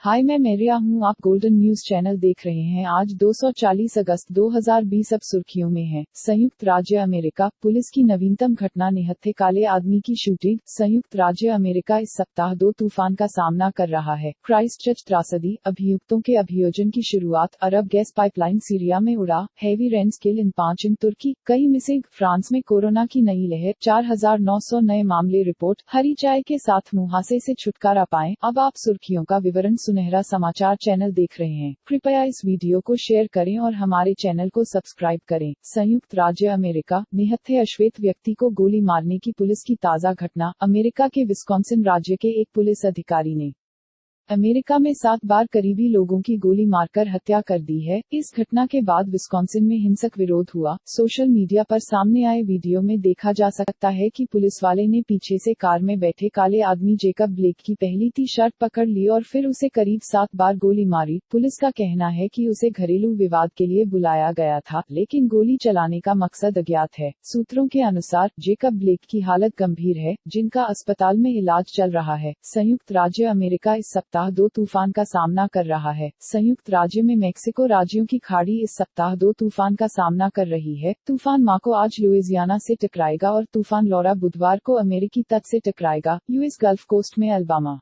हाय, मैं मेरिया हूँ। आप गोल्डन न्यूज चैनल देख रहे हैं। आज 240 अगस्त 2020। अब सुर्खियों में है। संयुक्त राज्य अमेरिका पुलिस की नवीनतम घटना, निहत्थे काले आदमी की शूटिंग। संयुक्त राज्य अमेरिका इस सप्ताह 2 तूफान का सामना कर रहा है। क्राइस्टचर्च त्रासदी, अभियुक्तों के अभियोजन की शुरुआत। अरब गैस पाइपलाइन सीरिया में उड़ा। हैवी रेन किल इन 5 इन तुर्की। कई मिसिंग। फ्रांस में कोरोना की नई लहर। 4900 नए मामले रिपोर्ट। हरी चाय के साथ मुहासे से छुटकारा पाएं। अब आप सुर्खियों का विवरण। सुनहरा समाचार चैनल देख रहे हैं। कृपया इस वीडियो को शेयर करें और हमारे चैनल को सब्सक्राइब करें। संयुक्त राज्य अमेरिका, निहत्थे अश्वेत व्यक्ति को गोली मारने की पुलिस की ताजा घटना। अमेरिका के विस्कॉन्सिन राज्य के एक पुलिस अधिकारी ने अमेरिका में 7 बार करीबी लोगों की गोली मारकर हत्या कर दी है। इस घटना के बाद विस्कॉन्सिन में हिंसक विरोध हुआ। सोशल मीडिया पर सामने आए वीडियो में देखा जा सकता है कि पुलिस वाले ने पीछे से कार में बैठे काले आदमी जेकब ब्लेक की पहली टी-शर्ट पकड़ ली और फिर उसे करीब 7 बार गोली मारी। पुलिस का कहना है कि उसे घरेलू विवाद के लिए बुलाया गया था, लेकिन गोली चलाने का मकसद अज्ञात है। सूत्रों के अनुसार जेकब ब्लेक की हालत गंभीर है, जिनका अस्पताल में इलाज चल रहा है। संयुक्त राज्य अमेरिका इस सप्ताह 2 तूफान का सामना कर रहा है। संयुक्त राज्य में मैक्सिको राज्यों की खाड़ी इस सप्ताह 2 तूफान का सामना कर रही है। तूफान माको आज लुइसियाना से टकराएगा और तूफान लौरा बुधवार को अमेरिकी तट से टकराएगा। यूएस गल्फ कोस्ट में अल्बामा,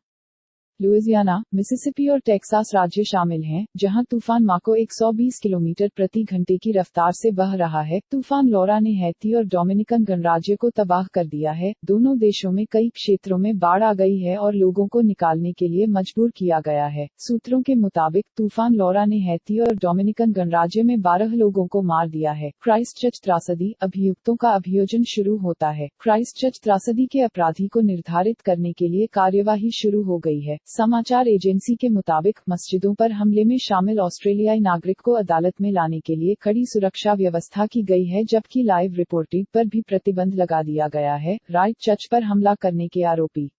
लुइसियाना, मिसिसिपी और टेक्सास राज्य शामिल हैं, जहां तूफान माको 120 किलोमीटर प्रति घंटे की रफ्तार से बह रहा है। तूफान लौरा ने हैती और डोमिनिकन गणराज्य को तबाह कर दिया है। दोनों देशों में कई क्षेत्रों में बाढ़ आ गई है और लोगों को निकालने के लिए मजबूर किया गया है। सूत्रों के मुताबिक तूफान लौरा ने हैती और डोमिनिकन गणराज्य में 12 लोगों को मार दिया है। क्राइस्टचर्च त्रासदी, अभियुक्तों का अभियोजन शुरू होता है। क्राइस्टचर्च त्रासदी के अपराधी को निर्धारित करने के लिए कार्यवाही शुरू हो गई है। समाचार एजेंसी के मुताबिक मस्जिदों पर हमले में शामिल ऑस्ट्रेलियाई नागरिक को अदालत में लाने के लिए कड़ी सुरक्षा व्यवस्था की गई है, जबकि लाइव रिपोर्टिंग पर भी प्रतिबंध लगा दिया गया है। क्राइस्टचर्च पर हमला करने के आरोपी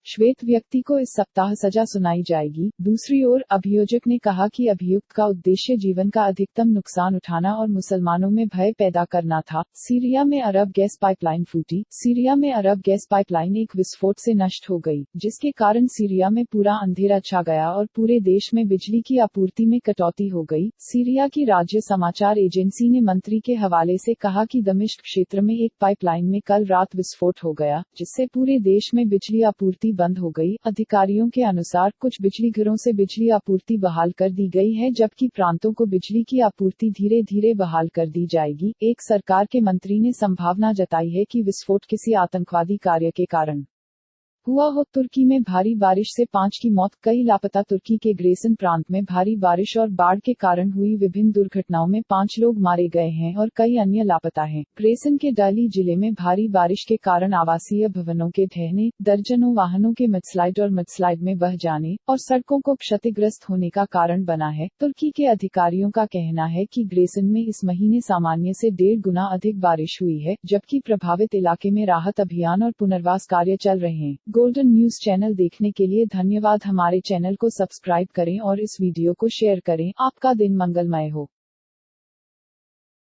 श्वेत व्यक्ति को इस सप्ताह सजा सुनाई जाएगी। दूसरी ओर अभियोजक ने कहा कि अभियुक्त का उद्देश्य जीवन का अधिकतम नुकसान उठाना और मुसलमानों में भय पैदा करना था। सीरिया में अरब गैस पाइपलाइन फूटी। सीरिया में अरब गैस पाइपलाइन एक विस्फोट से नष्ट हो गई, जिसके कारण सीरिया में पूरा अंधेरा छा गया और पूरे देश में बिजली की आपूर्ति में कटौती हो गई। सीरिया की राज्य समाचार एजेंसी ने मंत्री के हवाले से कहा कि दमिश्क क्षेत्र में एक पाइपलाइन में कल रात विस्फोट हो गया, जिससे पूरे देश में बिजली आपूर्ति बंद हो गई। अधिकारियों के अनुसार कुछ बिजली घरों से बिजली आपूर्ति बहाल कर दी गई है, जबकि प्रांतों को बिजली की आपूर्ति धीरे धीरे बहाल कर दी जाएगी। एक सरकार के मंत्री ने संभावना जताई है कि विस्फोट किसी आतंकवादी कार्य के कारण हुआ हो। तुर्की में भारी बारिश से 5 की मौत, कई लापता। तुर्की के ग्रेसन प्रांत में भारी बारिश और बाढ़ के कारण हुई विभिन्न दुर्घटनाओं में 5 लोग मारे गए हैं और कई अन्य लापता हैं। ग्रेसन के डाली जिले में भारी बारिश के कारण आवासीय भवनों के ढहने, दर्जनों वाहनों के मडस्लाइड और मडस्लाइड में बह जाने और सड़कों को क्षतिग्रस्त होने का कारण बना है। तुर्की के अधिकारियों का कहना है कि ग्रेसन में इस महीने सामान्य से 1.5 गुना अधिक बारिश हुई है, जबकि प्रभावित इलाके में राहत अभियान और पुनर्वास कार्य चल रहे हैं। गोल्डन न्यूज चैनल देखने के लिए धन्यवाद। हमारे चैनल को सब्सक्राइब करें और इस वीडियो को शेयर करें। आपका दिन मंगलमय हो।